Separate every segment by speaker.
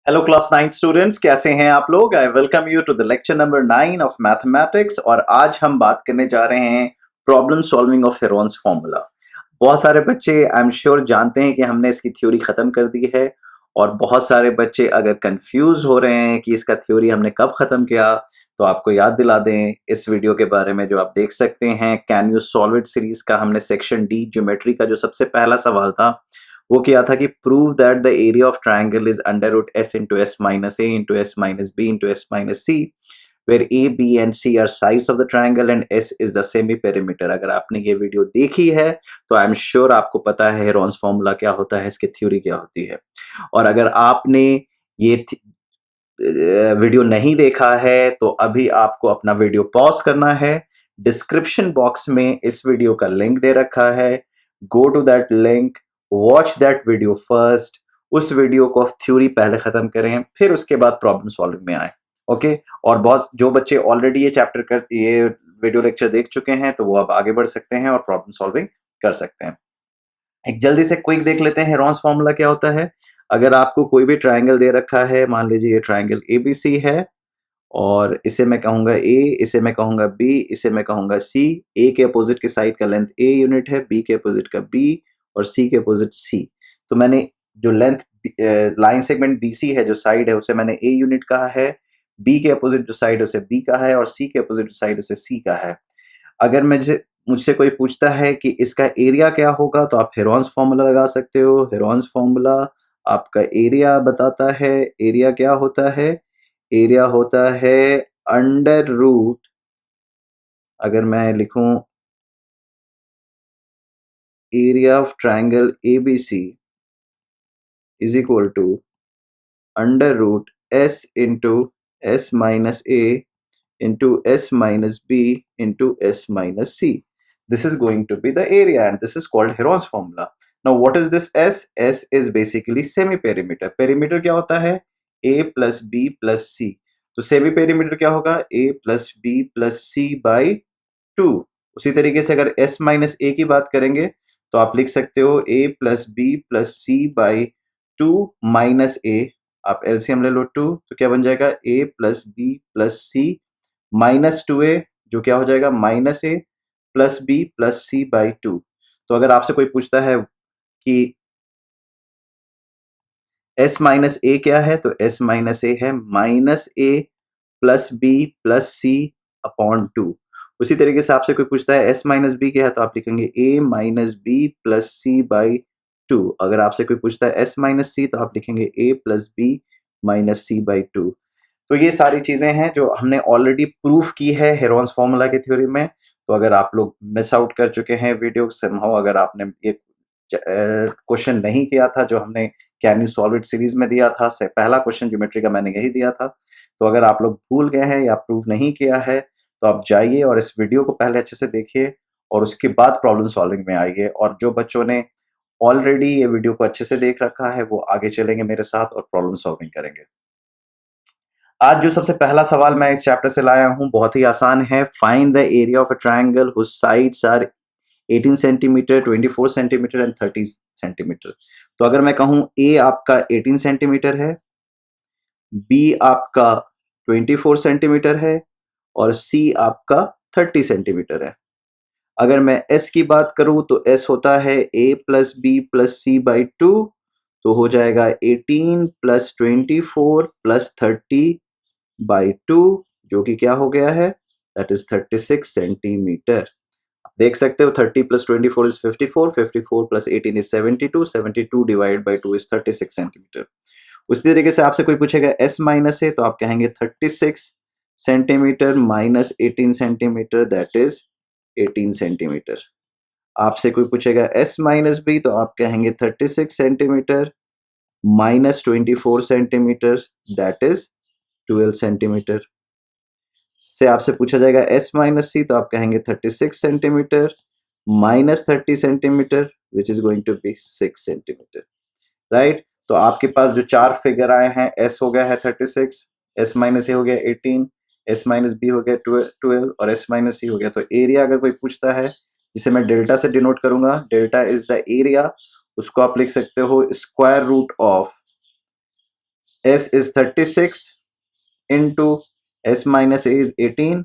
Speaker 1: Hello class 9 students, कैसे हैं आप लोग। I welcome you to the lecture number 9 of mathematics. और आज हम बात करने जा रहे हैं problem solving of Heron's formula. बहुत सारे बच्चे आई एम श्योर जानते हैं कि हमने इसकी थ्योरी खत्म कर दी है, और बहुत सारे बच्चे अगर कंफ्यूज हो रहे हैं कि इसका थ्योरी हमने कब खत्म किया, तो आपको याद दिला दें इस वीडियो के बारे में जो आप देख सकते हैं। Can you solve it series का हमने सेक्शन डी ज्योमेट्री का जो सबसे पहला सवाल था वो किया था कि prove that the area of triangle is under root S into S minus A into S minus B into S minus c, where a b and c are sides of the triangle and s is the semi perimeter. अगर आपने ये video देखी है तो आई am sure आपको पता है Heron's formula क्या होता है, इसकी थ्योरी क्या होती है। और अगर आपने ये वीडियो नहीं देखा है तो अभी आपको अपना वीडियो पॉज करना है। डिस्क्रिप्शन बॉक्स में इस वीडियो का लिंक दे रखा है, go to that link, watch that video first. उस वीडियो को थ्योरी पहले खत्म करें, फिर उसके बाद प्रॉब्लम सॉल्विंग में आए। ओके। और बहुत जो बच्चे ऑलरेडी ये वीडियो लेक्चर देख चुके हैं तो वो अब आगे बढ़ सकते हैं और प्रॉब्लम सॉल्विंग कर सकते हैं। एक जल्दी से क्विक देख लेते हैं हेरोन्स फॉर्मूला क्या होता है। अगर आपको कोई भी ट्राइंगल दे रखा है, मान लीजिए ये ट्राइंगल एबीसी है, और इसे मैं कहूंगा ए, इसे मैं कहूंगा बी, इसे मैं कहूंगा सी। ए के अपोजिट की साइड का लेंथ ए यूनिट है, बी के अपोजिट का बी, और सी के अपोजिट सी। तो मैंने जो लेंथ लाइन सेगमेंट बीसी है, जो साइड है, उसे मैंने ए यूनिट कहा है। बी के अपोजिट जो साइड है उसे बी का है, और सी के अपोजिट साइड उसे सी का है। अगर मुझसे कोई पूछता है कि इसका एरिया क्या होगा, तो आप हेरोन्स फॉर्मूला लगा सकते हो। हेरोन्स फॉर्मूला आपका एरिया बताता है। एरिया क्या होता है? एरिया होता है अंडर रूट, अगर मैं लिखूं area of triangle ABC is equal to under root S into S minus a into s minus b into s minus c. This is going to be the area and this is called Heron's formula. Now what is this s? S is basically semi perimeter. Perimeter क्या होता है? a plus b plus c. तो semi perimeter क्या होगा? a plus b plus c by 2. उसी तरीके से अगर s minus a की बात करेंगे तो आप लिख सकते हो a plus b plus c by 2 minus a। आप एलसीएम ले लो 2, तो क्या बन जाएगा? a plus b plus c minus 2a, जो क्या हो जाएगा? Minus a plus B plus C by 2। तो अगर आपसे कोई पूछता है कि s माइनस ए क्या है, तो s माइनस ए है minus a plus B plus C upon 2। उसी तरीके से आपसे कोई पूछता है s माइनस बी क्या है, तो आप लिखेंगे a minus b plus C by 2। अगर आपसे कोई पूछता है s माइनस सी, तो आप लिखेंगे a plus b minus c by 2। तो ये सारी चीजें हैं जो हमने ऑलरेडी प्रूफ की है हेरोन्स फॉर्मूला की थ्योरी में। तो अगर आप लोग मिस आउट कर चुके हैं वीडियो समहाउ, अगर आपने ये क्वेश्चन नहीं किया था जो हमने can you solve it series में दिया था, से पहला क्वेश्चन ज्योमेट्री का मैंने यही दिया था। तो अगर आप लोग भूल गए हैं या प्रूव नहीं किया है तो आप जाइए और इस वीडियो को पहले अच्छे से देखिए और उसके बाद प्रॉब्लम सॉल्विंग में आइए। और जो बच्चों ने ऑलरेडी ये वीडियो को अच्छे से देख रखा है वो आगे चलेंगे मेरे साथ और प्रॉब्लम सॉल्विंग करेंगे। आज जो सबसे पहला सवाल मैं इस चैप्टर से लाया हूं बहुत ही आसान है। Find the area of a triangle whose sides are 18 centimetre, 24 centimetre and 30 centimetre. तो अगर मैं कहूं ए आपका 18 सेंटीमीटर है, बी आपका 24 सेंटीमीटर है, और सी आपका 30 सेंटीमीटर है। अगर मैं एस की बात करूं तो एस होता है A plus B plus C by 2। तो हो जाएगा 18 प्लस 24 प्लस 30 बाई 2, जो कि क्या हो गया है? That is 36 centimetre. देख सकते हो 30 plus 24 is 54, 54 plus 18 is 72, 72 divide by 2 is 36 centimetre. उसी तरीके से आपसे कोई पूछेगा एस माइनस है, तो आप कहेंगे 36 centimetre minus 18 centimetre, that is 18 centimetre. आपसे कोई पूछेगा एस माइनस बी, तो आप कहेंगे 36 centimetre minus 24 centimetre, that is 12 centimetre. से आपसे पूछा जाएगा एस माइनस सी, तो आप कहेंगे 36 centimetre minus 30 centimetre which is going to be 6 centimetre. Right. तो आपके पास जो चार फिगर आए हैं, एस हो गया है 36, एस माइनस ए हो गया 18, एस माइनस बी हो गया 12 और एस माइनस सी हो गया। तो एरिया अगर कोई पूछता है, जिसे मैं डेल्टा से डिनोट करूंगा, डेल्टा इज द एरिया, उसको आप लिख सकते हो square root of S is 36 into S minus A is 18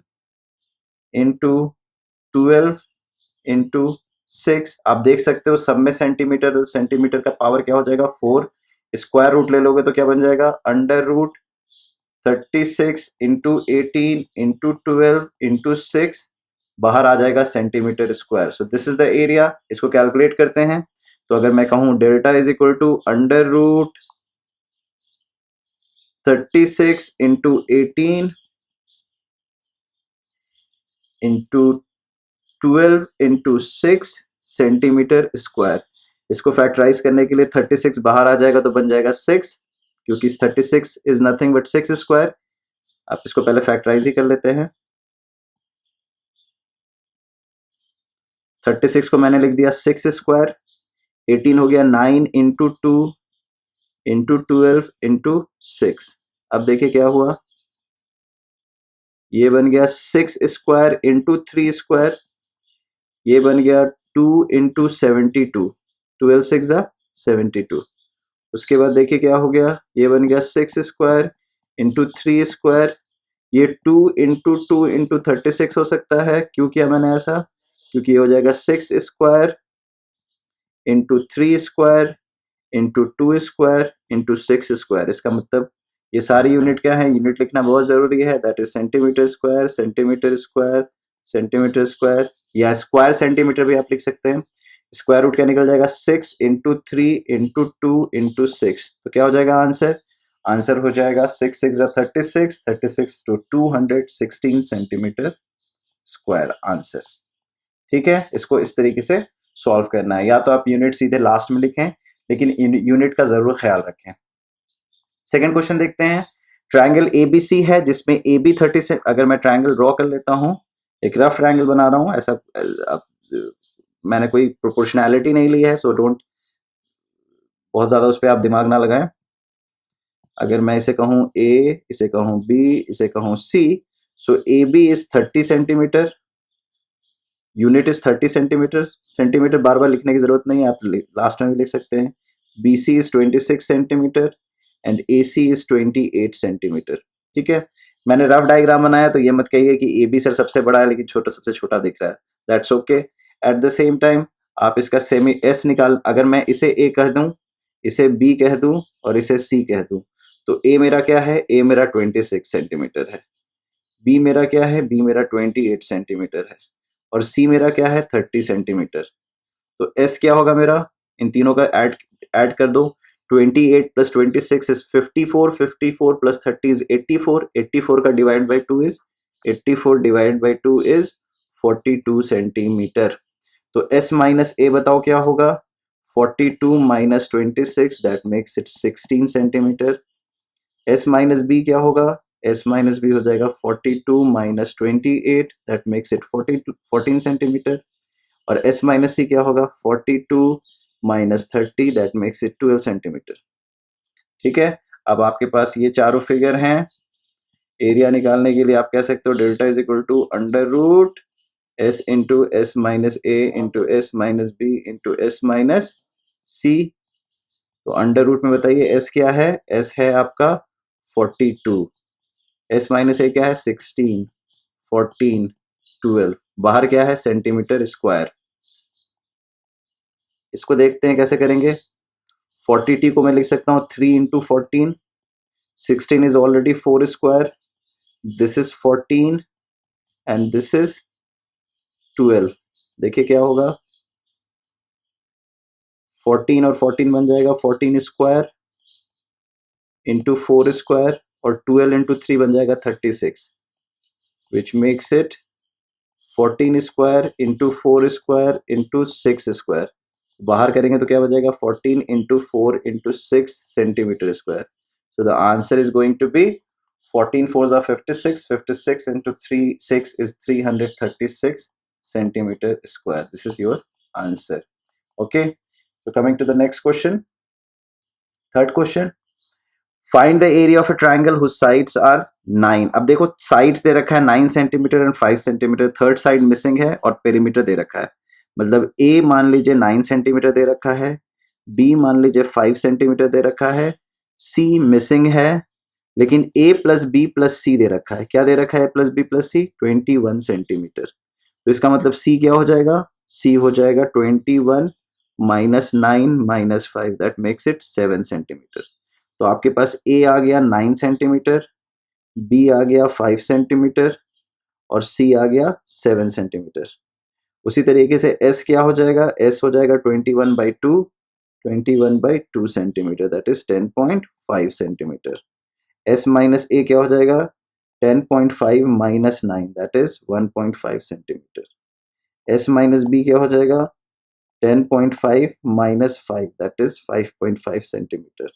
Speaker 1: into 12 into 6। आप देख सकते हो सब में सेंटीमीटर, तो सेंटीमीटर का पावर क्या हो जाएगा 4। स्क्वायर रूट ले लोगे तो क्या बन जाएगा under root 36 into 18 into 12 into 6, बाहर आ जाएगा centimetre square. So this is the area. इसको कैलकुलेट करते हैं। तो अगर मैं कहूं delta is equal to under root 36 into 18 into 12 into 6 centimetre square. इसको फैक्टराइज करने के लिए 36 बाहर आ जाएगा तो बन जाएगा 6, क्योंकि 36 इज नथिंग बट 6 स्क्वायर। आप इसको पहले फैक्टराइज ही कर लेते हैं। 36 को मैंने लिख दिया 6 स्क्वायर, 18 हो गया 9 इंटू 2 इंटू 12 इंटू 6। अब देखिए क्या हुआ, ये बन गया 6 स्क्वायर इंटू 3 स्क्वायर, ये बन गया 2 इंटू 72, 12 6 72। उसके बाद देखिए क्या हो गया, ये बन गया 6 स्क्वायर इंटू 3 स्क्वायर, ये 2 इंटू 2 इंटू 36 हो सकता है। क्यों किया मैंने ऐसा, क्योंकि ये हो जाएगा 6 square into 3 square into 2 square into 6 square. इसका मतलब ये सारी यूनिट क्या है, यूनिट लिखना बहुत जरूरी है। That is centimetre square, centimetre square, centimetre square, या स्क्वायर सेंटीमीटर भी आप लिख सकते हैं। स्क्वायर रूट क्या निकल जाएगा 6 इंटू 3 इंटू 2 इंटू 6। तो क्या हो जाएगा आंसर, आंसर हो जाएगा 6 6 36, 36 टू 216 सेंटीमीटर स्क्वायर आंसर। ठीक है, इसको इस तरीके से सॉल्व करना है। या तो आप यूनिट सीधे लास्ट में लिखें, लेकिन यूनिट का जरूर ख्याल रखें। सेकंड क्वेश्चन देखते हैं। ट्रायंगल एबीसी है जिसमें ए बी 30 से, अगर मैं ट्रायंगल ड्रॉ कर लेता हूं, एक रफ ट्रायंगल बना रहा हूं ऐसा, मैंने कोई प्रोपोर्शनैलिटी नहीं ली है, सो डोंट बहुत ज्यादा उस पर आप दिमाग ना लगाएं। अगर मैं इसे कहूं ए, इसे कहूं बी, इसे कहूं C, so A B is 30 centimetre, unit is 30 centimetre. Centimetre बार बार लिखने की जरूरत नहीं है, आप लास्ट में भी लिख सकते हैं। B C is 26 centimetre and A C is 28 centimetre. ठीक है, मैंने रफ डायग्राम बनाया, तो ये मत कहिए कि ए बी सर सबसे बड़ा है लेकिन छोटा सबसे छोटा दिख रहा है, that's okay. At the same time आप इसका सेमी एस निकाल, अगर मैं इसे ए कह दूं, इसे बी कह दूं और इसे सी कह दूं, तो ए मेरा क्या है, ए मेरा 26 सेंटीमीटर है, बी मेरा क्या है, बी मेरा 28 सेंटीमीटर है, और सी मेरा क्या है 30 सेंटीमीटर। तो एस क्या होगा मेरा, इन तीनों का ऐड कर दो। 28 प्लस 26 इज 54, 54 प्लस 30 इज 84, 84 का divide by 2 is 84 divide by 2 is 42 centimetre. तो एस माइनस ए बताओ क्या होगा, 42 minus 26, that makes it 16 centimetre. S minus B क्या होगा, एस माइनस बी हो जाएगा 42 minus 28, that makes it 14 centimetre. और एस माइनस सी क्या होगा, 42 minus 30, that makes it 12 centimetre. ठीक है, अब आपके पास ये चारों फिगर हैं। एरिया निकालने के लिए आप कह सकते हो delta is equal to under root S into S minus A into S minus B into S minus C. तो अंडर रूट में बताइए एस क्या है, एस है आपका 42, एस माइनस ए क्या है 16, 14, 12, बाहर क्या है सेंटीमीटर स्क्वायर। इसको देखते हैं कैसे करेंगे। 40t को मैं लिख सकता हूँ 3 into 14, 16 is already 4 square, this is 14 and this is 12। देखिए क्या होगा, 14 और 14 बन जाएगा 14 स्क्वायर इंटू 4 स्क्वायर, और 12 इंटू 3 बन जाएगा 36, which makes it 14 square into 4 square into 6 square. बाहर करेंगे तो क्या बचेगा 14 into 4 into 6 centimetre square. So the answer is going to be 14 4s are 56, 56 into 6 is 336 centimeter square. This is your answer. Okay, so coming to the next question, third question, find the area of a triangle whose sides are 9. अब देखो sides दे रखा है 9 centimetre and 5 centimetre, third side missing है और perimeter दे रखा है। मतलब A मान लीजिए 9 सेंटीमीटर दे रखा है, B मान लीजिए 5 सेंटीमीटर दे रखा है, सी मिसिंग है, लेकिन ए प्लस बी प्लस सी दे रखा है। क्या दे रखा है? A plus B plus C 21 centimetre. तो इसका मतलब सी क्या हो जाएगा? सी हो जाएगा 21 minus 9 minus 5, that makes it 7 centimetre. तो आपके पास ए आ गया 9 सेंटीमीटर, बी आ गया 5 सेंटीमीटर और सी आ गया 7 सेंटीमीटर। उसी तरीके से एस क्या हो जाएगा? एस हो जाएगा 21/2 centimetre, that is 10.5 centimetre. S minus A क्या हो जाएगा? 10.5 minus 9, that is 1.5 centimetre. S minus B क्या हो जाएगा? 10.5 माइनस 5, दैट इज 5.5 सेंटीमीटर।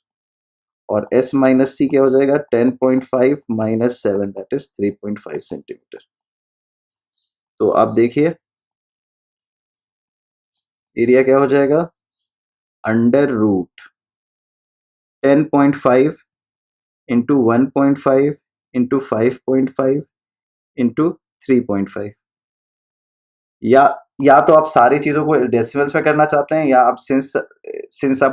Speaker 1: और एस माइनस सी क्या हो जाएगा? 10.5 माइनस 7, दैट इज 3.5 सेंटीमीटर। तो आप देखिए एरिया क्या हो जाएगा? Under root 10.5 into 1.5 into 5.5 into 3.5। या तो आप सारी चीजों को डेसिमल्स में करना चाहते हैं, या आप सिंस आप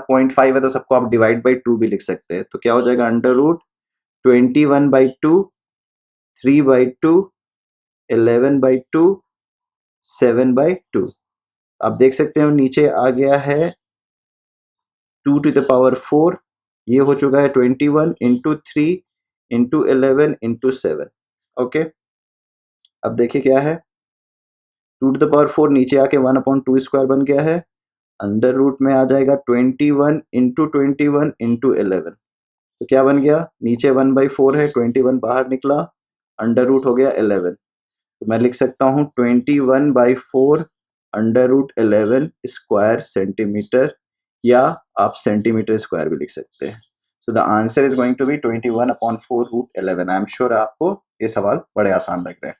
Speaker 1: 0.5 है तो सबको आप डिवाइड बाई 2 भी लिख सकते हैं। तो क्या हो जाएगा? Under root 21/2, 3/2, 11/2, 7/2। आप देख सकते हो नीचे आ गया है 2 टू द पावर 4, ये हो चुका है 21 इंटू 3 इंटू 11 इंटू 7। ओके, अब देखिए क्या है, 2 टू द पावर 4 नीचे आके 1/2 स्क्वायर बन गया है। अंडर रूट में आ जाएगा 21 इंटू 21 इंटू 11। तो क्या बन गया? नीचे 1/4 है, 21 बाहर निकला, अंडर रूट हो गया 11। तो मैं लिख सकता हूँ 21/4 अंडर रूट 11 स्क्वायर सेंटीमीटर, या आप सेंटीमीटर स्क्वायर भी लिख सकते हैं। So the answer is going to be 21/4 root 11। I am sure आपको ये सवाल बड़े आसान लग रहे हैं।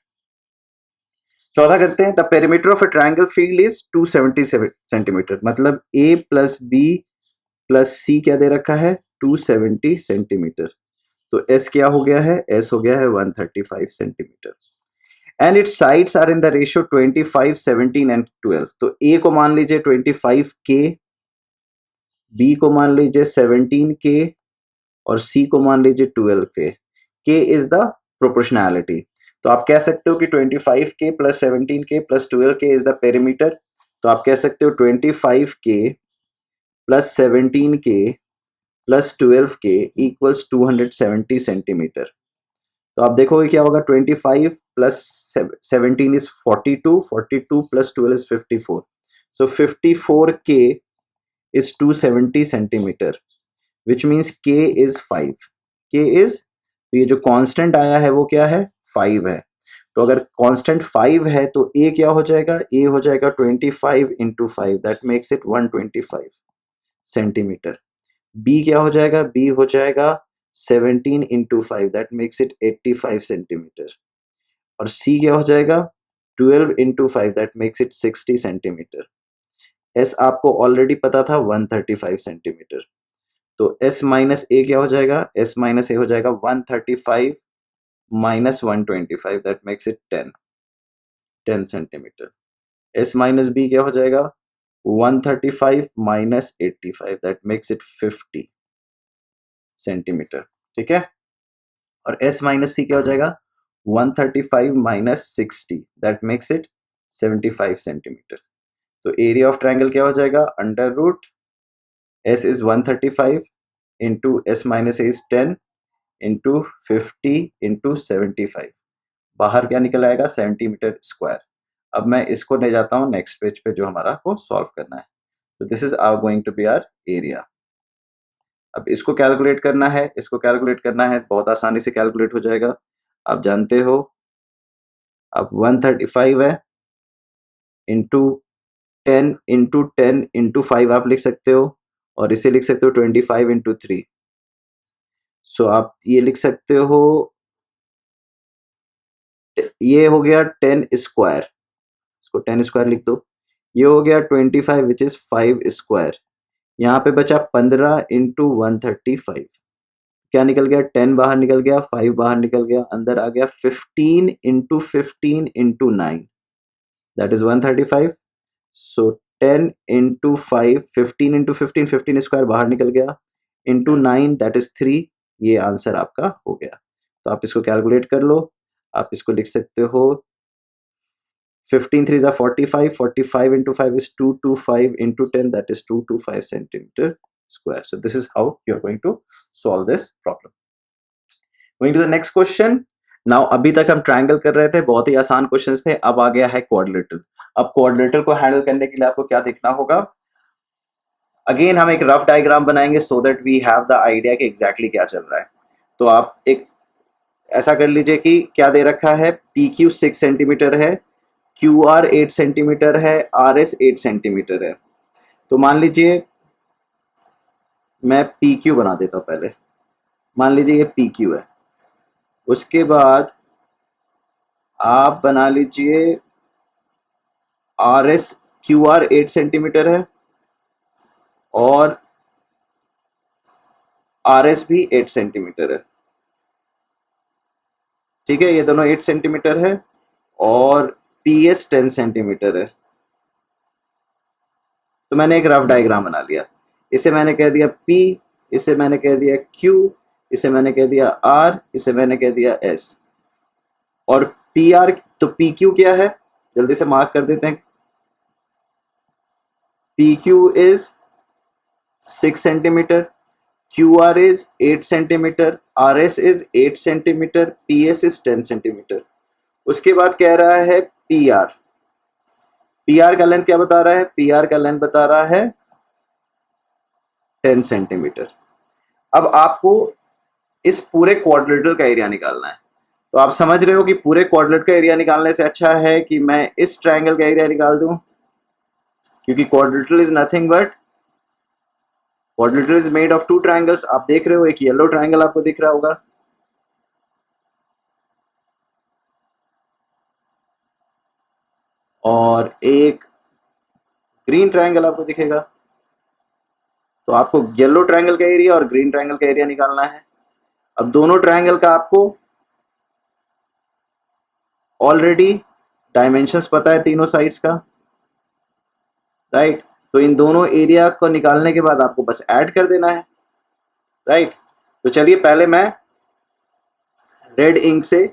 Speaker 1: चौथा करते हैं, the perimeter of a triangle field is 270 centimetre. मतलब ए प्लस बी प्लस सी क्या दे रखा है? 270 सेंटीमीटर। तो एस क्या हो गया है? एस हो गया है 135 centimetre. And its sides are in the ratio 25, 17 and 12। तो ए को मान लीजिए 25 के, बी को मान लीजिए 17 के और सी को मान लीजिए 12 के इज द प्रोपोर्शनैलिटी। तो आप कह सकते हो कि 25 के प्लस 17 के प्लस 12 के इज द पेरीमीटर। तो आप कह सकते हो 25 के प्लस 17 के प्लस 12 के इक्वल्स 270 सेंटीमीटर। तो आप देखोगे क्या होगा? 25 प्लस 17 इज 42, 42 प्लस 12 इज 54। सो 54 के इज 270 सेंटीमीटर, विच मीन्स के इज 5। के इज, तो ये जो कांस्टेंट आया है वो क्या है? 5 है। तो अगर कांस्टेंट 5 है तो ए क्या हो जाएगा? ए हो जाएगा 25 into 5, that makes it 125 centimetre. B क्या हो जाएगा? बी हो जाएगा 17 into 5, that makes it 85 centimetre. और सी क्या हो जाएगा? 12 into 5, that makes it 60 centimetre. As आपको ऑलरेडी पता था 135 सेंटीमीटर। तो एस माइनस ए क्या हो जाएगा? एस माइनस ए हो जाएगा 135 minus 125, that makes it 10 centimetre. S minus B क्या हो जाएगा? 135 minus 85, that makes it 50 centimetre. ठीक है, और एस माइनस सी क्या हो जाएगा? 135 minus 60, that makes it 75 centimetre. तो एरिया ऑफ ट्रायंगल क्या हो जाएगा? Under root s is 135 into S minus a is 10 into 50 into 75। बाहर क्या निकल आएगा? Centimetre square. अब मैं इसको ले जाता हूँ नेक्स्ट पेज पे जो हमारा को सॉल्व करना है। तो this is our going to be our area. अब इसको कैलकुलेट करना है, इसको कैलकुलेट करना है, बहुत आसानी से कैलकुलेट हो जाएगा। आप जानते हो, अब 135 है इंटू 10 इंटू 10 इंटू 5 आप लिख सकते हो, और इसे लिख सकते हो 25 इंटू 3। सो आप ये लिख सकते हो, ये हो गया 10 स्क्वायर, इसको 10 स्क्वायर लिख दो। ये हो गया 25 विच इज 5 स्क्वायर। यहाँ पे बचा 15 इंटू 135। क्या निकल गया? 10 बाहर निकल गया, 5 बाहर निकल गया, अंदर आ गया 15 into 15 into 9, that is 135। So 10 into 5, 15 into 15, 15 square बाहर निकल गया, इंटू 9 दैट इज 3, ये आंसर आपका हो गया। तो आप इसको कैलकुलेट कर लो, आप इसको लिख सकते हो 15 3 is 45, 45 into 5 is 225 into 10, that is 225 centimeter square. So this is how you are going to solve this problem. Going to the next question. Now अभी तक हम ट्रायंगल कर रहे थे, बहुत ही आसान क्वेश्चंस थे, अब आ गया है क्वाड्रिलेटरल। अब क्वाड्रिलेटरल को हैंडल करने के लिए आपको क्या देखना होगा, अगेन हम एक रफ डायग्राम बनाएंगे so that we have the idea कि एग्जैक्टली क्या चल रहा है। तो आप एक ऐसा कर लीजिए कि क्या दे रखा है, पी क्यू 6 सेंटीमीटर है, क्यू आर 8 सेंटीमीटर है, आर एस 8 सेंटीमीटर है। तो मान लीजिए मैं पी क्यू बना देता हूँ पहले, मान लीजिए ये पी क्यू है, उसके बाद आप बना लीजिए R S, Q R 8 centimetre है और आर एस भी 8 सेंटीमीटर है, ठीक है, ये दोनों 8 सेंटीमीटर है और पी एस 10 सेंटीमीटर है। तो मैंने एक रफ डायग्राम बना लिया, इसे मैंने कह दिया P, इसे मैंने कह दिया Q, इसे मैंने कह दिया R, इसे मैंने कह दिया S। और PR, तो PQ क्या है, जल्दी से मार्क कर देते हैं। PQ is 6 centimetre, QR is 8 centimetre, RS is 8 centimetre, PS is 10 centimetre. उसके बाद कह रहा है PR, PR का लेंथ क्या बता रहा है, PR का लेंथ बता रहा है 10 सेंटीमीटर। अब आपको इस पूरे क्वाड्रिलेटरल का एरिया निकालना है। तो आप समझ रहे हो कि पूरे क्वाड्रिलेटरल का एरिया निकालने से अच्छा है कि मैं इस ट्रायंगल का एरिया निकाल दूं, क्योंकि quadrilateral is nothing but, quadrilateral is made of 2 triangles. आप देख रहे हो एक येलो ट्रायंगल आपको दिख रहा होगा और एक ग्रीन ट्रायंगल आपको दिखेगा। तो आपको येलो ट्रायंगल का एरिया और ग्रीन ट्रायंगल का एरिया निकालना है। अब दोनों ट्रायंगल का आपको ऑलरेडी डायमेंशंस पता है तीनों साइड्स का, राइट। तो इन दोनों एरिया को निकालने के बाद आपको बस ऐड कर देना है, राइट। तो चलिए पहले मैं रेड इंक से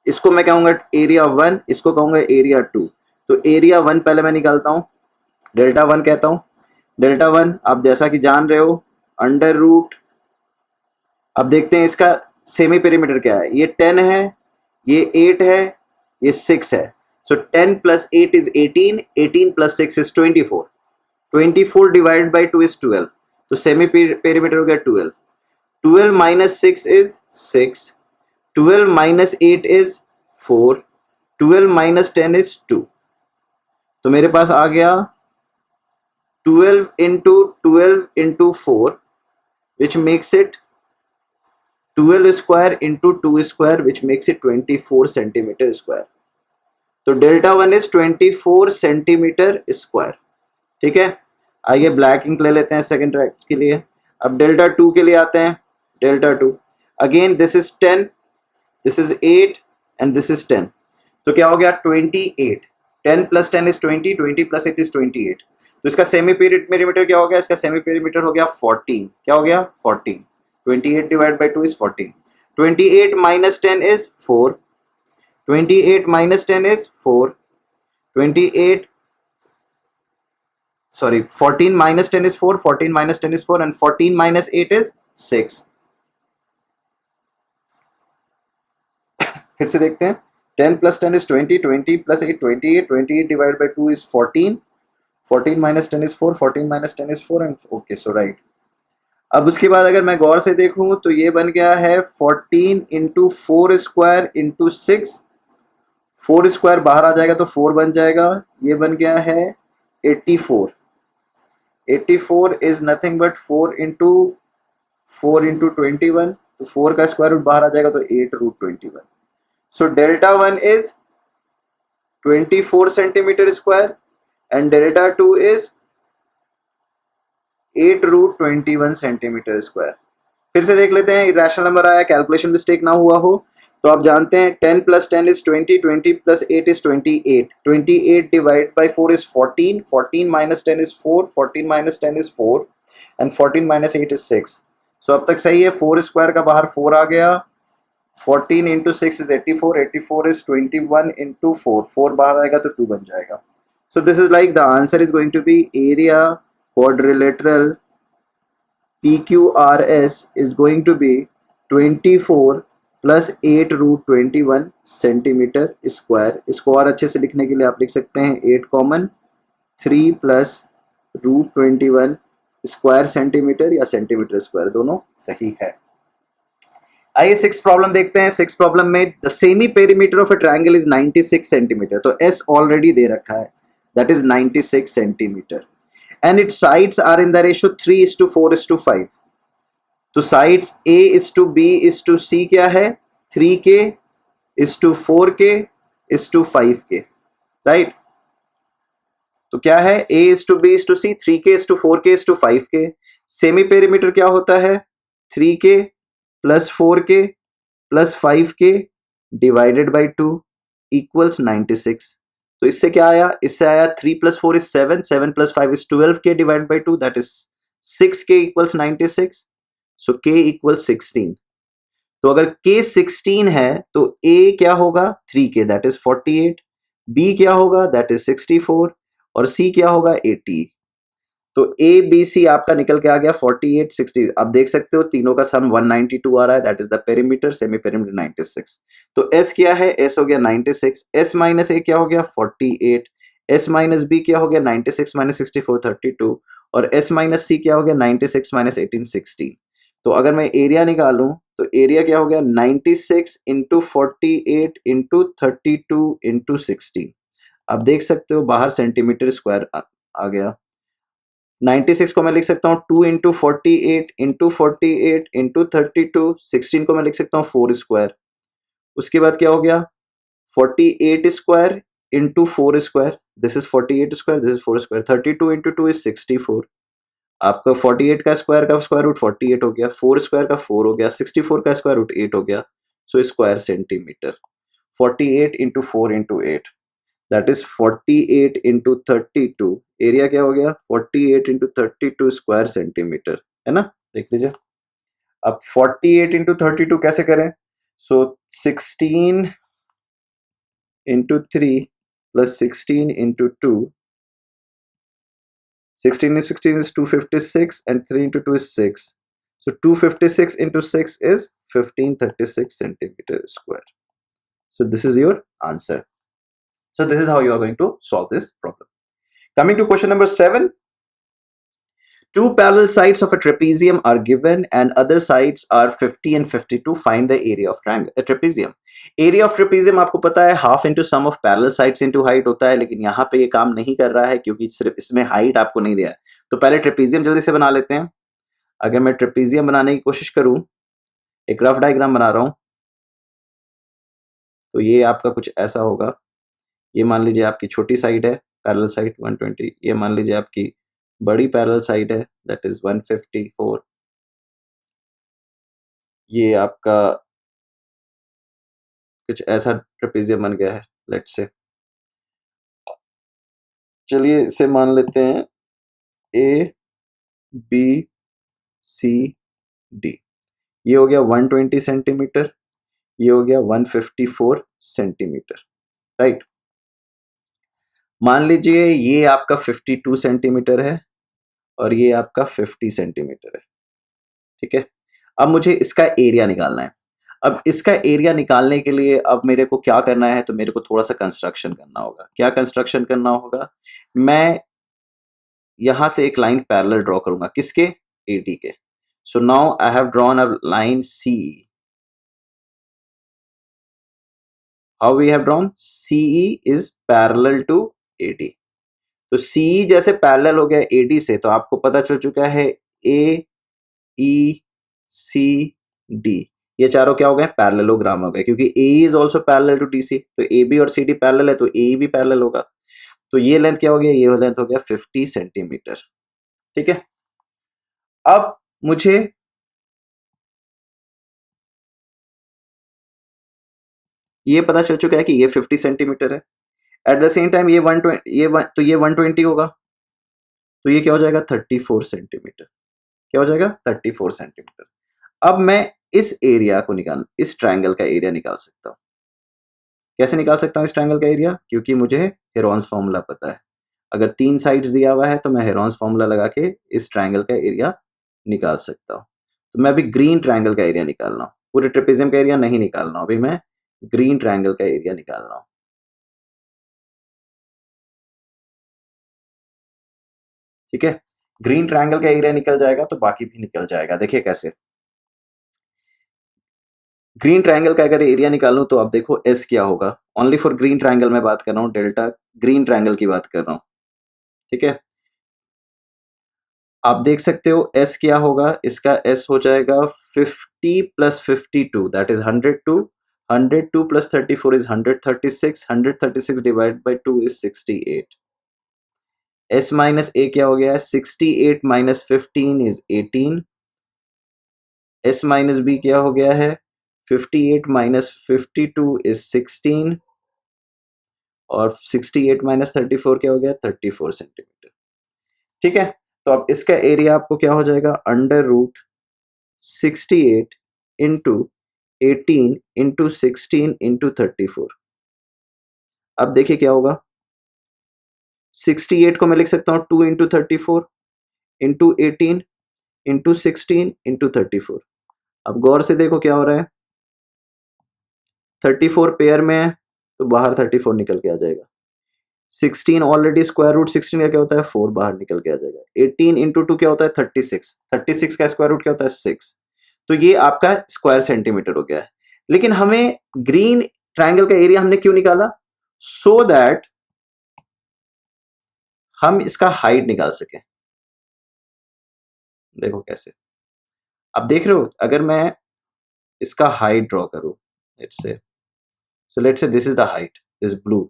Speaker 1: इसको मैं कहूंगा एरिया 1, इसको कहूंगा एरिया 2। तो एरिया 1 पहले मैं निकालता हूं, डेल्टा 1 कहता हूं। डेल्टा 1 आप जैसा कि जान रहे हो अंडर रूट, अब देखते हैं इसका सेमी पेरीमीटर क्या है, ये 10 है, ये 8 है, ये 6 है। सो 10 plus 8 is 18, 18 plus 6 is 24, 24 divided by 2 is 12। तो सेमी पेरीमीटर हो गया 12, 12 minus 6 is 6, 12 minus 8 is 4, 12 minus 10 is 2। तो मेरे पास आ गया 12 into 4 which makes it 12 square into 2 square which makes it 24 centimeter square। तो डेल्टा 1 इज 24 सेंटीमीटर स्क्वायर, ठीक है। आइए ब्लैक इंक ले लेते हैं सेकंड ट्रैक के लिए। अब डेल्टा 2 के लिए आते हैं। Delta 2 again this is 10, this is 8 and this is 10। तो क्या हो गया 28, 10 प्लस 10 इज 20, 20 प्लस 8 इज 28। तो इसका सेमी पेरीमीटर क्या हो गया, इसका सेमी पेरीमीटर हो गया 14। क्या हो गया 14, 28 divide by 2 is 14, 28 minus 10 is 4, 28 minus 10 is 4, 28 sorry 14 minus 10 is 4, 14 minus 10 is 4 and 14 minus 8 is 6। फिर से देखते हैं 10 plus 10 is 20, 20 plus 8 28, 28 divided by 2 is 14, 14 minus 10 is 4, 14 minus 10 is 4 and okay so right। अब उसके बाद अगर मैं गौर से देखूं तो ये बन गया है 14 into 4 square into 6, 4 स्क्वायर बाहर आ जाएगा तो 4 बन जाएगा, ये बन गया है 84। 84 इज नथिंग बट 4 इंटू 21, तो 4 का स्क्वायर रूट बाहर आ जाएगा तो 8 root 21। So delta 1 is 24 centimetre square and delta 2 is 8 root 21 centimetre square. फिर से देख लेते हैं, इरेशनल नंबर आया, कैलकुलेशन मिस्टेक ना हुआ हो। तो आप जानते हैं 10 plus 10 is 20, 20 plus 8 is 28, 28 divide by 4 is 14, 14 minus 10 is 4, 14 minus 10 is 4 and 14 minus 8 is 6। सो अब तक सही है। 4 स्क्वायर का बाहर 4 आ गया, 14 इंटू 6 इज 84, 84 इज 21 इंटू 4, 4 बाहर आएगा तो 2 बन जाएगा। So this is like the answer is going to be area quadrilateral PQRS is going to be 24 plus 8 root 21 centimetre square. इसको और अच्छे से लिखने के लिए आप लिख सकते हैं 8 common 3 plus root 21 square centimetre या सेंटीमीटर स्क्वायर, दोनों सही है। आइए 6 प्रॉब्लम देखते हैं। 6 प्रॉब्लम में the semi perimeter of a triangle is 96 centimetre. तो S ऑलरेडी दे रखा है, that is 96 centimetre and its sides are in the ratio 3:4:5। तो sides A is to B is to C क्या है, 3K is to 4K is to 5K, right. तो क्या है, A is to B is to C, 3K is to 4K is to 5K। Semi perimeter क्या होता है, 3K plus 4K plus 5K divided by 2 equals 96। तो इससे क्या आया, इससे आया 3 plus 4 is 7, 7 plus 5 is 12K divide by 2, that is 6K equals 96। So K equals 16। तो अगर K 16 है तो A क्या होगा, 3K दैट इज 48, B क्या होगा दैट इज 64 और C क्या होगा 80। तो A B C आपका निकल के आ गया 48 60। अब देख सकते हो तीनों का सम 192 आ रहा है, that is the perimeter, semi perimeter 96। तो S क्या है, S हो गया 96, S माइनस A क्या हो गया 48, S माइनस B क्या हो गया 96 माइनस 64 32 और S माइनस C क्या हो गया 96 माइनस 18 16। तो अगर मैं एरिया निकालूं तो एरिया क्या हो गया 96 इंटू 48 इंटू 32 इंटू 16। अब देख सकते हो बाहर सेंटीमीटर स्क्वायर आ गया। 96 को मैं लिख सकता हूँ 2 इंटू 48 इंटू 48 इंटू 32, 16 को मैं लिख सकता हूँ 4 स्क्वायर। उसके बाद क्या हो गया 48 square into 4 square, this is 48 square, this is 4 square, 32 into 2 is 64। आपका 48 का स्क्वायर रूट 48 हो गया, 4 स्क्वायर का 4 हो गया, 64 का स्क्वायर रूट 8 हो गया। So square centimetre 48 into 4 into 8 that is 48 into 32। Area क्या हो गया 48 इंटू 32 स्क्वायर सेंटीमीटर, है ना, देख लीजिए। अब 48 इंटू 32 कैसे करें, सो 16 into 3 plus 16 into 2, 16 is 16 is 256 and 3 into 2 is 6. So 256 into 6 is 1536 centimeter square. So this is your answer. So this is how you are going to solve this problem. Coming to question number 7. Two parallel sides of a trapezium are given and other sides are 50 and 52. Find the area of triangle, a trapezium. Area of trapezium आपको पता है half into sum of parallel sides into height होता है, लेकिन यहाँ पे ये काम नहीं कर रहा है क्योंकि सिर्फ इसमें हाइट आपको नहीं दिया है। तो पहले ट्रेपेजियम जल्दी से बना लेते हैं। अगर मैं ट्रेपेजियम बनाने की कोशिश करूं, एक रफ डायग्राम बना रहा हूं, तो ये आपका कुछ ऐसा होगा। ये मान लीजिए आपकी छोटी साइड है पैरेलल साइड 120, ये मान लीजिए आपकी बड़ी पैरेलल साइड है दैट इज 154। ये आपका कुछ ऐसा ट्रेपेजियम बन गया है, लेट्स से। चलिए इसे मान लेते हैं ए बी सी डी। ये हो गया 120 सेंटीमीटर, ये हो गया 154 सेंटीमीटर, राइट। मान लीजिए ये आपका 52 सेंटीमीटर है और ये आपका 50 सेंटीमीटर है, ठीक है। अब मुझे इसका एरिया निकालना है। अब इसका एरिया निकालने के लिए अब मेरे को क्या करना है, तो मेरे को थोड़ा सा कंस्ट्रक्शन करना होगा। क्या कंस्ट्रक्शन करना होगा, मैं यहां से एक लाइन पैरेलल ड्रॉ करूंगा, किसके, एडी के। So now I have drawn a line CE. How we have drawn, CE is parallel to AD. तो सीई जैसे पैरेलल हो गया एडी से, तो आपको पता चल चुका है ए ई सी डी, ये चारों क्या हो गए, पैरेललोग्राम हो गए, क्योंकि A is also parallel to D C. तो ए बी और सी डी पैरेलल है तो ए भी पैरेलल होगा। तो ये लेंथ क्या हो गया, ये लेंथ हो गया 50 सेंटीमीटर, ठीक है। अब मुझे ये पता चल चुका है कि ये 50 सेंटीमीटर है। एट द सेम टाइम ये 120, तो ये 120 होगा, तो ये क्या हो जाएगा 34 सेंटीमीटर। क्या हो जाएगा 34 सेंटीमीटर। अब मैं इस एरिया को इस ट्रायंगल का एरिया निकाल सकता हूँ। कैसे निकाल सकता हूँ इस ट्रायंगल का एरिया? क्योंकि मुझे हेरोन्स फॉर्मूला पता है। अगर 3 साइड्स दिया हुआ है तो मैं हेरोन्स फॉर्मूला लगा के इस ट्रायंगल का एरिया निकाल सकता हूँ। तो मैं अभी ग्रीन ट्रायंगल का एरिया निकाल रहा हूँ, पूरे ट्रेपेजियम का एरिया नहीं निकाल रहा हूँ, अभी मैं ग्रीन ट्रायंगल का एरिया निकाल रहा हूँ। ठीक है, ग्रीन ट्रायंगल का एरिया निकल जाएगा तो बाकी भी निकल जाएगा। देखिए कैसे, ग्रीन ट्रायंगल का अगर एरिया निकालूं तो आप देखो एस क्या होगा। ओनली फॉर ग्रीन ट्रायंगल मैं बात कर रहा हूँ, डेल्टा ग्रीन ट्रायंगल की बात कर रहा हूँ। ठीक है, आप देख सकते हो एस क्या होगा, इसका एस हो जाएगा 50 plus 52 that is 102, 102 plus 34 is 136, 136 divide by 2 is 68। S minus A क्या हो गया है, 68 minus 15 is 18। S minus B क्या हो गया है, 58 माइनस 52 इज 16 और 68 माइनस 34 क्या हो गया, 34 सेंटीमीटर। ठीक है, तो अब इसका एरिया आपको क्या हो जाएगा, under root 68 into 18 into 16 into 34। अब देखिए क्या होगा, 68 को मैं लिख सकता हूँ 2 इंटू 34 इंटू 18 इंटू 16 इंटू 34। अब गौर से देखो क्या हो रहा है, 34 पेयर में है तो बाहर 34 निकल के आ जाएगा। 16 ऑलरेडी स्क्वायर रूट 16 का क्या होता है 4, बाहर निकल के आ जाएगा। 18 इंटू 2 क्या होता है 36, 36 का स्क्वायर रूट क्या होता है 6। तो ये आपका स्क्वायर सेंटीमीटर हो गया है। लेकिन हमें ग्रीन ट्रायंगल का एरिया हमने क्यों निकाला, सो दैट हम इसका हाइट निकाल सके। देखो कैसे, अब देख रहे हो, अगर मैं इसका हाइट ड्रॉ करूं, let's say, so let's say this is the height, this blue,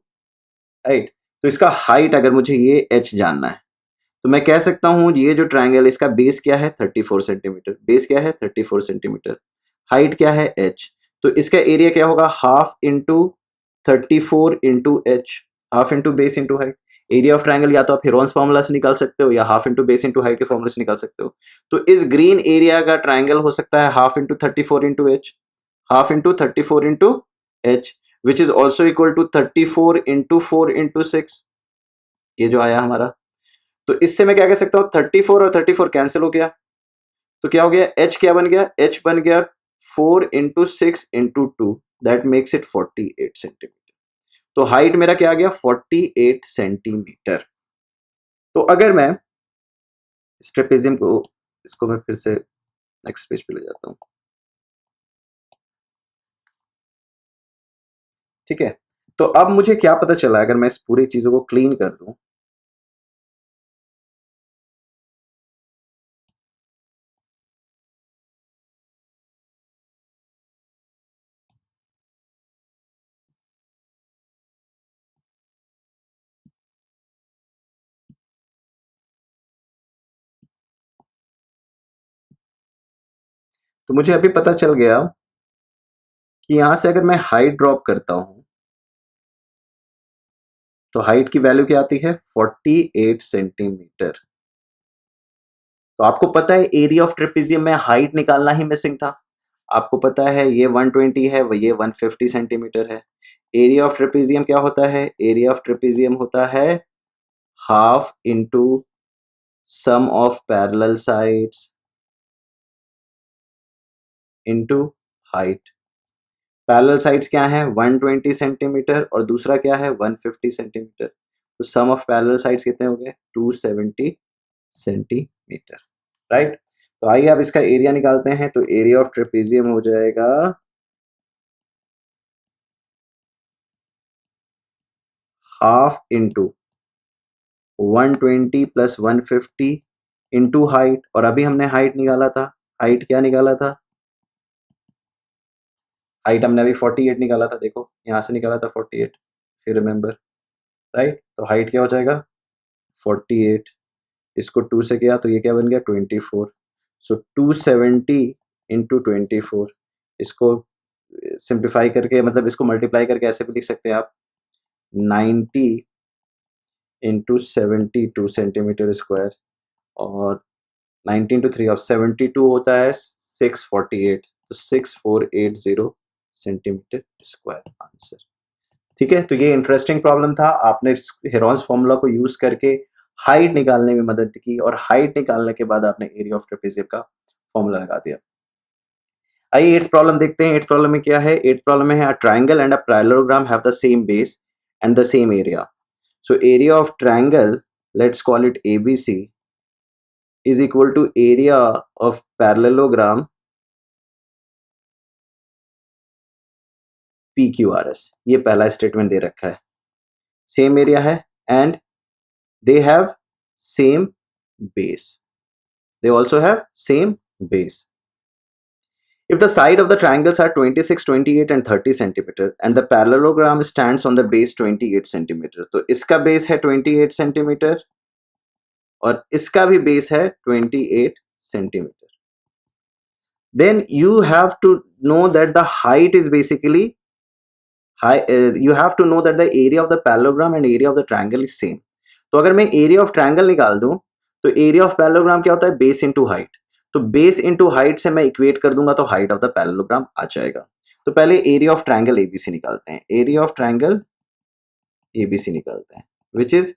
Speaker 1: right. तो इसका हाइट अगर मुझे ये h जानना है तो मैं कह सकता हूं ये जो ट्रायंगल इसका बेस क्या है 34 सेंटीमीटर, बेस क्या है 34 सेंटीमीटर, हाइट क्या है h, तो इसका एरिया क्या होगा half into 34 into h, half into base into height. Area of triangle या तो आप हेरोन्स फॉर्मूला से निकाल सकते हो या half into base into height के फॉर्मूला से निकाल सकते हो। तो इस ग्रीन एरिया का ट्रायंगल हो सकता है half into 34 into h, half into 34 into h, which is also equal to 34 into 4 into 6, ये जो आया हमारा। तो इससे मैं क्या कह सकता हूं, 34 और 34 कैंसिल हो गया, तो क्या हो गया h क्या बन गया, h बन गया 4 into 6 into 2, that makes it 48 centimetre. तो हाइट मेरा क्या आ गया 48 सेंटीमीटर। तो अगर मैं इस ट्रेपेजियम को, इसको मैं फिर से नेक्स्ट पेज पे ले जाता हूं। ठीक है, तो अब मुझे क्या पता चला, अगर मैं इस पूरी चीजों को क्लीन कर दूं, तो मुझे अभी पता चल गया कि यहां से अगर मैं हाइट ड्रॉप करता हूं तो हाइट की वैल्यू क्या आती है 48 सेंटीमीटर। तो आपको पता है एरिया ऑफ ट्रेपेजियम में हाइट निकालना ही मिसिंग था। आपको पता है ये 120 है, ये 150 सेंटीमीटर है। एरिया ऑफ ट्रेपेजियम क्या होता है, एरिया ऑफ ट्रेपेजियम होता है half into sum of parallel sides into height. Parallel sides क्या है 120 सेंटीमीटर और दूसरा क्या है 150 सेंटीमीटर। तो सम ऑफ पैरेलल साइड्स कितने हो गए 270 सेंटीमीटर, राइट। तो आइए अब इसका एरिया निकालते हैं। तो एरिया ऑफ ट्रेपेजियम हो जाएगा half into 120 plus 150 into height, और अभी हमने हाइट निकाला था, हाइट क्या निकाला था, हाइट हमने अभी 48 निकाला था, देखो यहां से निकाला था 48, फिर रिमेंबर, राइट। तो हाइट क्या हो जाएगा 48, इसको 2 से किया तो ये क्या बन गया 24। सो 270 इंटू 24, इसको सिंप्लीफाई करके, मतलब इसको मल्टीप्लाई करके ऐसे भी लिख सकते हैं आप, 90 इंटू 72 सेंटीमीटर स्क्वायर, और 19 to 3 और 72 होता है 648, तो 6480 सेंटीमीटर स्क्वायर आंसर। ठीक है, तो ये इंटरेस्टिंग प्रॉब्लम था। आपने हेरॉन्स फॉर्मूला को यूज करके हाइट निकालने में मदद की और हाइट निकालने के बाद आपने एरिया ऑफ ट्रेपेजियम का फॉर्मूला लगा दिया। आइए एट्थ प्रॉब्लम देखते हैं। एट्थ प्रॉब्लम में क्या है? एट्थ प्रॉब्लम में है a triangle and a parallelogram have the same base and the same area. So area of triangle, let's call it ABC, is equal to area of parallelogram PQRS। ये पहला statement दे रखा है, same area है and they have same base, they also have same base. If the side of the triangles are 26, 28 and 30 centimeter and the parallelogram stands on the base 28 centimeter, तो इसका base है 28 centimetre और इसका भी base है 28 centimetre, then you have to know that the height is basically you have to know that the area of the parallelogram and area of the triangle is same। तो अगर मैं area of triangle निकाल दूं तो area of parallelogram क्या होता है? Base into height. तो बेस इनटू हाइट से मैं इक्वेट कर दूंगा तो हाइट ऑफ द पैरेललोग्राम आ जाएगा। तो पहले एरिया ऑफ ट्रायंगल एबीसी निकालते हैं। एरिया ऑफ ट्रायंगल एबीसी निकालते हैं which is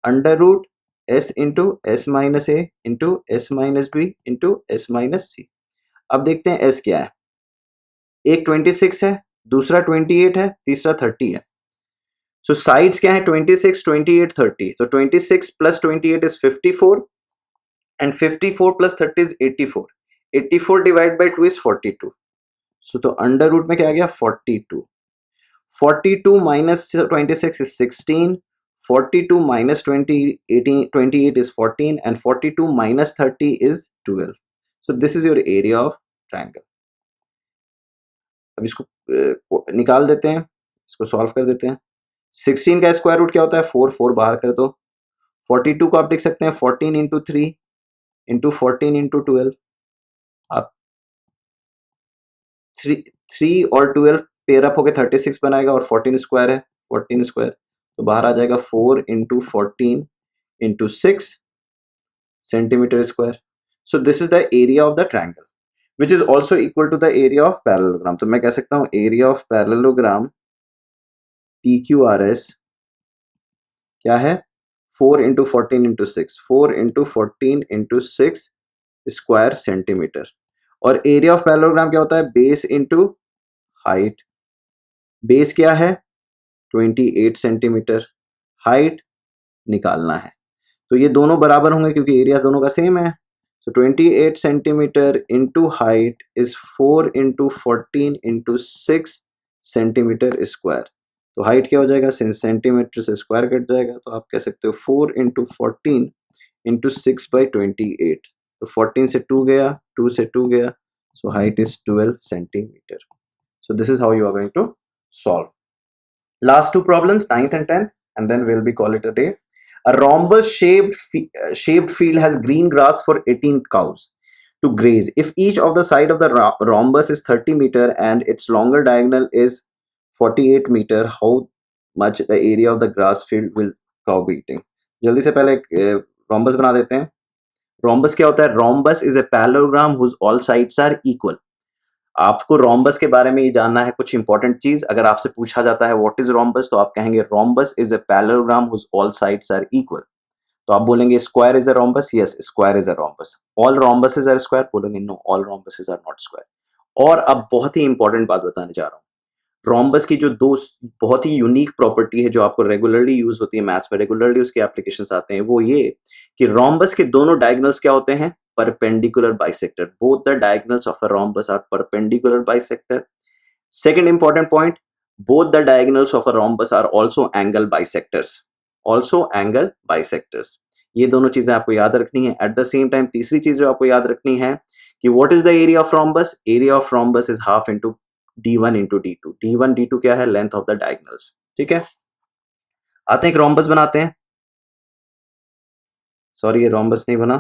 Speaker 1: under root S into S minus A into S minus B into S minus C. अब देखते हैं एस क्या है। एक 26 है, दूसरा 28 है, तीसरा 30 है। सो साइड्स क्या है? 26, 28, 30। तो 26 plus 28 is 54 and 54 plus 30 is 84। 84 divided by 2 is 42। so तो अंडर रूट में क्या आ गया? 42। 42 minus 26 is 16। 42 minus 28 is 14 and 42 minus 30 is 12। so this is your area of triangle। अब इसको निकाल देते हैं, इसको सॉल्व कर देते हैं। 16 का स्क्वायर रूट क्या होता है? 4। 4 बाहर कर दो। 42 को आप लिख सकते हैं 14 इंटू 3 इंटू 14 इंटू 12। आप 3 और 12 पेयर अप होकर 36 बनाएगा और 14 स्क्वायर है, 14 स्क्वायर तो बाहर आ जाएगा 4 into 14 into 6 centimetre square. So this is the area of the triangle which is also equal to the area of parallelogram. तो मैं कह सकता हूं एरिया ऑफ पैरेललोग्राम PQRS क्या है? 4 into 14 into 6, 4 into 14 into 6 square centimetre. और area of parallelogram क्या होता है? Base into height. बेस क्या है? 28 सेंटीमीटर। हाइट निकालना है तो ये दोनों बराबर होंगे क्योंकि एरिया दोनों का सेम है। सो 28 centimetre into height is 4 into 14 into 6 centimetre square. तो हाइट क्या हो जाएगा? सेंटीमीटर से स्क्वायर कट जाएगा तो आप कह सकते हो 4 इंटू 14 इंटू 6 बाई 28। तो 14 से 2 गया, 2 से 2 गया, so height is 12 centimeter। so this is how you are going to solve last two problems, 9th and 10th, and then we'll be call it a day। A rhombus shaped field has green grass for 18 cows to graze if each of the side of the rhombus is 30 meter and its longer diagonal is 48 meter, how much the area of the grass field will cow be eating। जल्दी से पहले rhombus बना देते हैं। Rhombus क्या होता है? Rhombus is a parallelogram whose all sides are equal. आपको रोम्बस के बारे में ये जानना है कुछ इंपॉर्टेंट चीज। अगर आपसे पूछा जाता है व्हाट इज रोम्बस तो आप कहेंगे rhombus is a parallelogram whose all sides are equal. तो आप बोलेंगे square is a rhombus? Yes, square is a rhombus. All rhombuses are square? बोलेंगे no, all rhombuses are not square. और अब बहुत ही इंपॉर्टेंट बात बताने जा रहा हूँ। रोम्बस की जो दो बहुत ही यूनिक प्रॉपर्टी है जो आपको रेगुलरली यूज होती है मैथ्स में, रेगुलरली उसके एप्लीकेशंस आते हैं, वो ये कि रोम्बस के दोनों डायगोनल्स क्या होते हैं? Perpendicular bisector. Both the diagonals of a rhombus are perpendicular bisector. Second important point, both the diagonals of a rhombus are also angle bisectors. Also angle bisectors. ये दोनों चीजें आपको याद रखनी है। एट द सेम टाइम तीसरी चीज जो आपको याद रखनी है कि what is the area of rhombus? Area of rhombus is half into D1 into D2। D1 D2 क्या है? Length of the diagonals. ठीक है, आते हैं एक रोम्बस बनाते हैं। सॉरी, ये रोम्बस नहीं बना,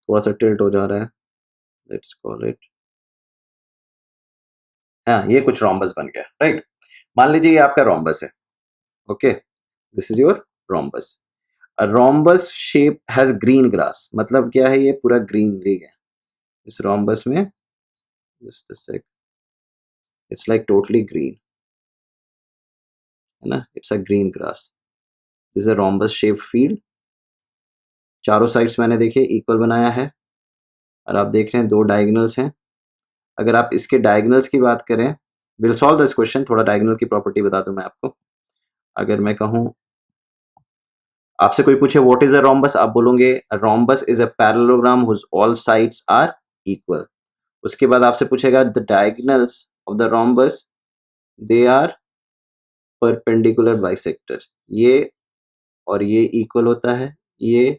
Speaker 1: थोड़ा सा टिल्ट हो जा रहा है। लेट्स कॉल इट, हाँ ये कुछ रोम्बस बन गया, राइट। मान लीजिए ये आपका रोम्बस है, okay, this is your rhombus. A rhombus shape has green grass, मतलब क्या है, ये पूरा ग्रीनरी है इस rhombus में, just a sec, it's like totally green, है ना, it's a green grass. This is a rhombus shaped field. चारों साइड्स मैंने देखिए इक्वल बनाया है और आप देख रहे हैं दो डायगोनल्स हैं. अगर आप इसके डायगोनल्स की बात करें, विल सॉल्व दिस क्वेश्चन. थोड़ा डायगोनल की प्रॉपर्टी बता दूं मैं आपको. अगर मैं कहूं, आपसे कोई पूछे व्हाट इज अ रोम्बस, आप बोलोगे rhombus is a parallelogram whose all sides are equal. उसके बाद आपसे पूछेगा the diagonals of the rhombus, they are perpendicular bisector. ये और ये इक्वल होता है, ये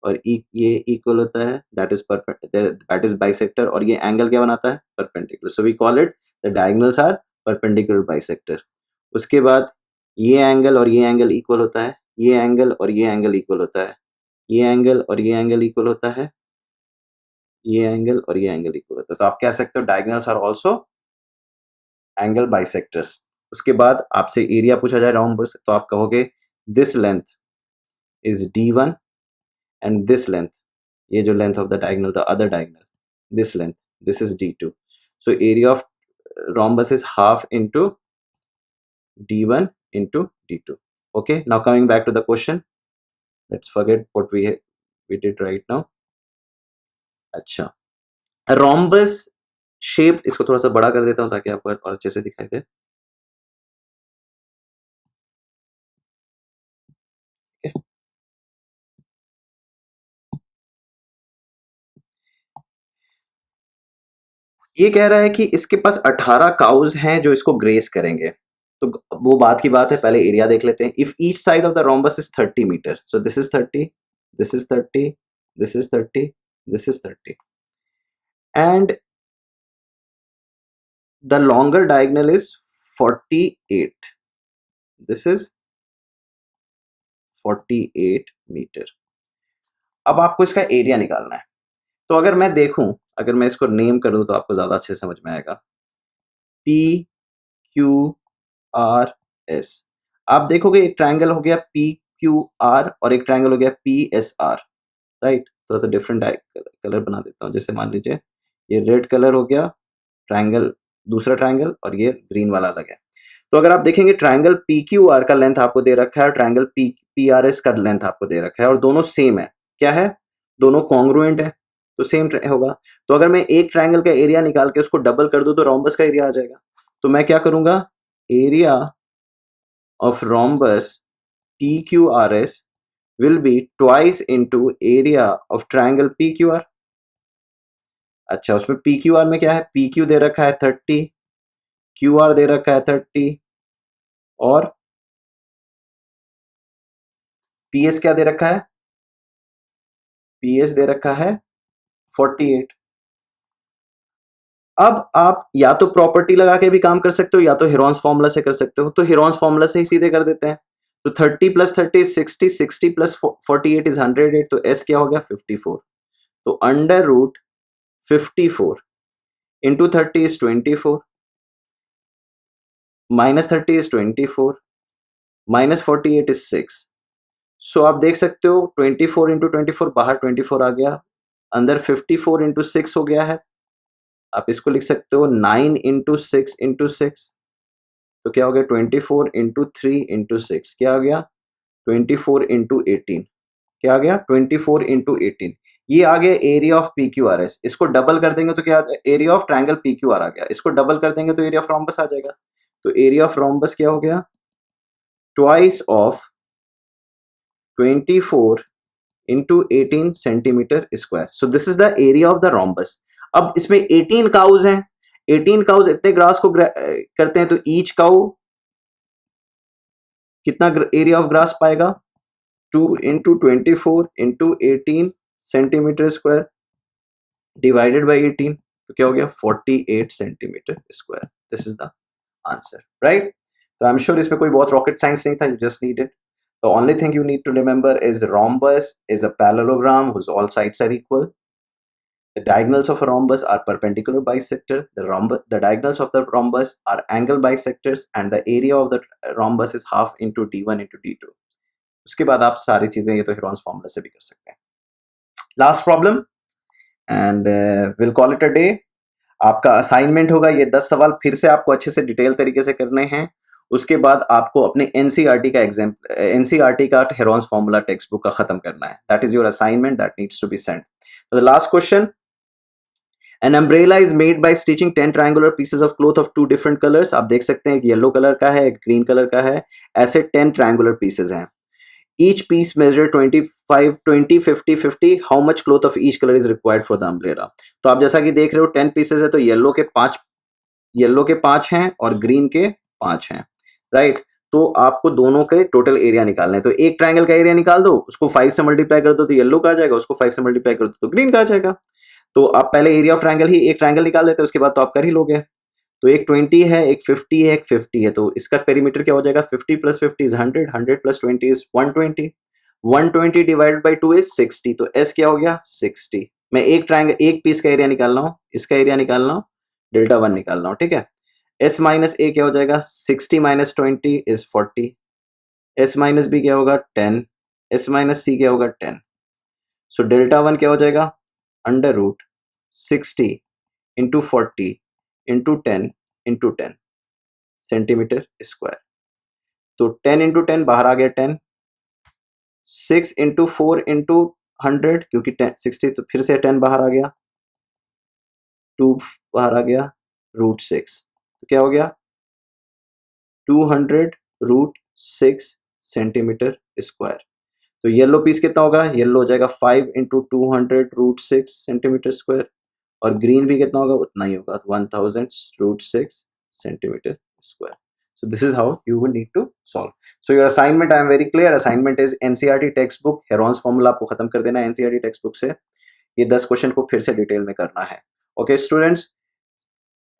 Speaker 1: और ये इक्वल होता है, दैट इज बाइसेक्टर. और ये एंगल क्या बनाता है, perpendicular. So we call it the diagonals are perpendicular bisector. उसके बाद ये एंगल और ये एंगल इक्वल होता है, ये एंगल और ये एंगल इक्वल होता है, ये एंगल और ये एंगल इक्वल होता है, ये एंगल और ये एंगल इक्वल होता है. तो आप कह सकते हो diagonals are also angle bisectors. उसके बाद आपसे एरिया पूछा जाए रोम्बस, तो आप कहोगे this length is d1 and this length, ये जो length of the diagonal, the other diagonal, this length, this is d2. So area of rhombus is half into d1 into d2. Okay, now coming back to the question, let's forget what we did right now. अच्छा, rhombus shaped, इसको थोड़ा सा बड़ा कर देता हूं ताकि आपको और अच्छे से दिखाई दे. Okay. ये कह रहा है कि इसके पास 18 काउज हैं जो इसको ग्रेस करेंगे. तो वो बात की बात है, पहले एरिया देख लेते हैं. If each side of the rhombus is 30 metre, so this is 30, this is 30, this is 30, this is 30, and the longer diagonal is 48. This is 48 metre. अब आपको इसका एरिया निकालना है. तो अगर मैं देखूं, अगर मैं इसको नेम करूं तो आपको ज्यादा अच्छे से समझ में आएगा. P Q R S. आप देखोगे एक ट्रायंगल हो गया P Q R और एक ट्रायंगल हो गया P S R, राइट. थोड़ा सा डिफरेंट कलर बना देता हूं. जैसे मान लीजिए ये रेड कलर हो गया ट्रायंगल, दूसरा ट्रायंगल, और ये ग्रीन वाला अलग है. तो अगर आप देखेंगे ट्रायंगल पी क्यू आर का लेंथ आपको दे रखा है और ट्रायंगल पी आर एस का लेंथ आपको दे रखा है और दोनों सेम है. क्या है, दोनों कॉन्ग्रुएंट है, तो सेम होगा. तो अगर मैं एक ट्रायंगल का एरिया निकाल के उसको डबल कर दूं तो रोम्बस का एरिया आ जाएगा. तो मैं क्या करूंगा, area of rhombus P Q R S will be twice into area of triangle P Q are. अच्छा, उसमें पी क्यू आर में क्या है, पी क्यू दे रखा है 30, क्यू आर दे रखा है 30, और पी एस क्या दे रखा है, पी एस दे रखा है 48. अब आप या तो प्रॉपर्टी लगा के भी काम कर सकते हो या तो हेरॉन्स फॉर्मूला से कर सकते हो. तो हेरॉन्स फॉर्मूला से ही सीधे कर देते हैं. तो 30 प्लस 30 इज 60, 60 प्लस 48 इज 108. तो एस क्या हो गया, 54. तो under root 54 into 30 is 24, minus 30 is 24, minus 48 is 6. So आप देख सकते हो 24 इंटू 24, बाहर 24 आ गया, अंदर 54 इंटू 6 हो गया है. आप इसको लिख सकते हो 9 इंटू 6 इंटू 6. तो क्या हो गया, 24 इंटू 3 इंटू 6, क्या आ गया 24 इंटू 18, क्या आ गया 24 इंटू 18. ये आ गया area of P Q R S. इसको डबल कर देंगे तो क्या, area of triangle P Q R आ गया. इसको डबल कर देंगे तो एरिया ऑफ रोम्बस आ जाएगा. तो एरिया ऑफ रोम्बस क्या हो गया, twice of 24 into 18 centimetre square. So this is the area of the rhombus. अब इसमें 18 काउज हैं, 18 काउज इतने ग्रास को करते हैं, तो ईच काउ कितना एरिया ऑफ ग्रास पाएगा, 2 into 24 into 18 centimetre square divided by 18. तो क्या हो गया, 48 centimetre square. This is the answer, right. तो आई एम श्योर इसमें कोई बहुत रॉकेट साइंस नहीं था, you just need it. The only thing you need to remember is rhombus is a parallelogram whose all sides are equal. The diagonals of a rhombus are perpendicular bisector. The diagonals of the rhombus are angle bisectors, and the area of the rhombus is half into d1 into d2. उसके बाद आप सारी चीजें ये तो Heron's formula से भी कर सकते हैं। Last problem and will call it a day. आपका असाइनमेंट होगा ये 10 सवाल फिर से आपको अच्छे से डिटेल तरीके से करने हैं। उसके बाद आपको अपने एनसीईआरटी का एनसीईआरटी का हेरोन्स फॉर्मूला टेक्स्ट बुक का खत्म करना है। That is your assignment that needs to be sent. The last question, An umbrella is made by stitching 10 triangular pieces of cloth of 2 different colors. आप देख सकते हैं एक येलो कलर का है, एक ग्रीन कलर का है, ऐसे 10 triangular pieces हैं। Each piece measure 25, 20, 50, 50. How much cloth of each color is required for the umbrella? तो आप जैसा कि देख रहे हो 10 pieces है, तो येलो के 5 हैं और ग्रीन के 5 हैं, राइट। तो आपको दोनों के टोटल एरिया निकालना है। तो एक ट्रायंगल का एरिया निकाल दो, उसको 5 से मल्टीप्लाई कर दो तो येलो का आ जाएगा, उसको 5 से मल्टीप्लाई कर दो तो ग्रीन का आ जाएगा। तो आप पहले एरिया ऑफ ट्रायंगल ही एक ट्रायंगल निकाल लेते हैं, उसके बाद तो आप कर ही लोगे। तो एक 20 है, एक 50 है, एक 50 है, तो इसका पेरीमीटर क्या हो जाएगा? 50 plus 50 is 100, 100 plus 20 is 120, 120 divided by 2 is 60। तो एस क्या हो गया? 60। मैं एक ट्रायंगल, एक पीस का एरिया निकाल रहा हूँ, इसका एरिया निकाल रहा हूँ, डेल्टा 1 निकाल रहा हूँ, ठीक है। एस माइनस ए क्या हो जाएगा? 60 minus 20 is 40। S minus B क्या होगा? 10। एस माइनस सी क्या होगा? 10। सो डेल्टा 1 क्या हो जाएगा? Under root 60 into 40 into 10 into 10 centimetre square. तो 10 इंटू 10 बाहर आ गया 10, 6 इंटू 4 इंटू 100, क्योंकि 60 तो फिर से 10 बाहर आ गया, 2 बाहर आ गया, रूट 6। तो क्या हो गया? 200 रूट 6 सेंटीमीटर स्क्वायर। तो येलो पीस कितना होगा? येलो हो जाएगा 5 इंटू 200 रूट 6 सेंटीमीटर स्क्वायर, और ग्रीन भी कितना होगा? उतना ही होगा, 1000 root 6 centimetre square. So this is how you will need to solve. So your assignment, I am very clear, assignment is NCERT textbook, Heron's formula आपको खत्म कर देना है NCERT टेक्स्ट बुक से। ये 10 क्वेश्चन को फिर से डिटेल में करना है। Okay students,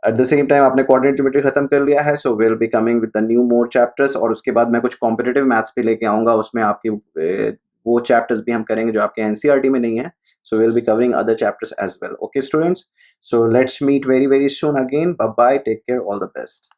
Speaker 1: at the same time आपने कोऑर्डिनेट ज्योमेट्री खत्म कर लिया है, so will be coming with the new more chapters, और उसके बाद मैं कुछ कॉम्पिटिटिव मैथ्स भी लेके आऊंगा, उसमें आपकी वो चैप्टर्स भी हम करेंगे जो आपके एनसीईआरटी में नहीं है। So we'll be covering other chapters as well. Okay, students. So let's meet very, very soon again. Bye bye. Take care. All the best.